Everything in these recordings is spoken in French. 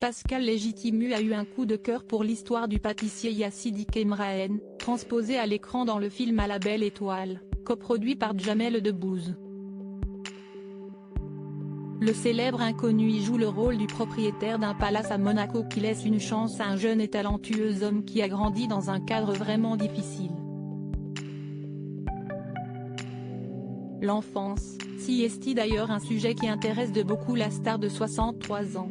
Pascal Légitimu a eu un coup de cœur pour l'histoire du pâtissier Yassidi Kemraen, transposé à l'écran dans le film À la belle étoile, coproduit par Jamel Debbouze. Le célèbre inconnu y joue le rôle du propriétaire d'un palace à Monaco qui laisse une chance à un jeune et talentueux homme qui a grandi dans un cadre vraiment difficile. L'enfance, si est d'ailleurs un sujet qui intéresse de beaucoup la star de 63 ans.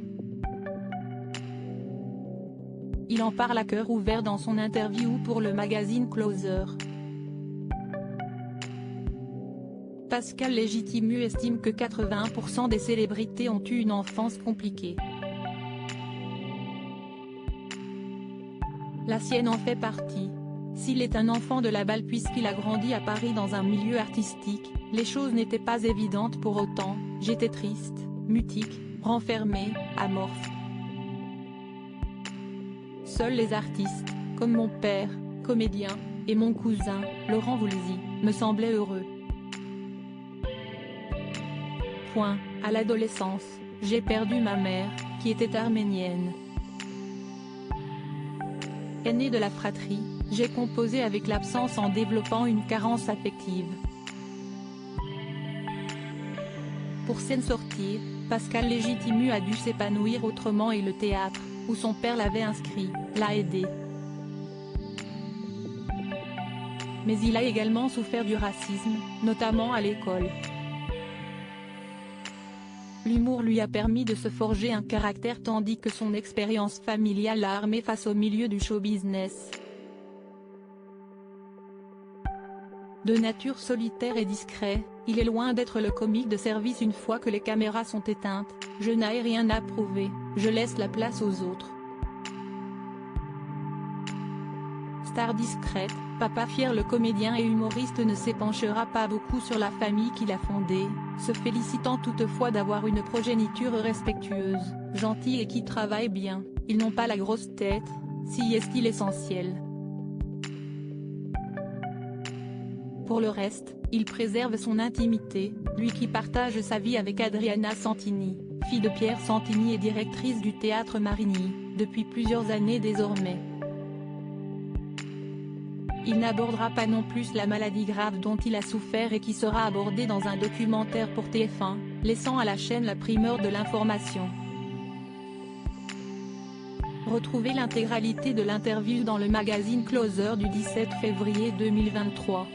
Il en parle à cœur ouvert dans son interview pour le magazine Closer. Pascal Légitimu estime que 81% des célébrités ont eu une enfance compliquée. La sienne en fait partie. S'il est un enfant de la balle puisqu'il a grandi à Paris dans un milieu artistique, les choses n'étaient pas évidentes pour autant, j'étais triste, mutique, renfermé, amorphe. Seuls les artistes, comme mon père, comédien, et mon cousin, Laurent Voulzy, me semblaient heureux. À l'adolescence, j'ai perdu ma mère, qui était arménienne. Aînée de la fratrie, j'ai composé avec l'absence en développant une carence affective. Pour s'en sortir, Pascal Légitimu a dû s'épanouir autrement et le théâtre, où son père l'avait inscrit, l'a aidé. Mais il a également souffert du racisme, notamment à l'école. L'humour lui a permis de se forger un caractère tandis que son expérience familiale l'a armé face au milieu du show business. De nature solitaire et discret, il est loin d'être le comique de service une fois que les caméras sont éteintes, je n'ai rien à prouver, je laisse la place aux autres. Star discrète, papa fier, le comédien et humoriste ne s'épanchera pas beaucoup sur la famille qu'il a fondée, se félicitant toutefois d'avoir une progéniture respectueuse, gentille et qui travaille bien. Ils n'ont pas la grosse tête, si est-il essentiel. Pour le reste, il préserve son intimité, lui qui partage sa vie avec Adriana Santini, fille de Pierre Santini et directrice du Théâtre Marigny, depuis plusieurs années désormais. Il n'abordera pas non plus la maladie grave dont il a souffert et qui sera abordée dans un documentaire pour TF1, laissant à la chaîne la primeur de l'information. Retrouvez l'intégralité de l'interview dans le magazine Closer du 17 février 2023.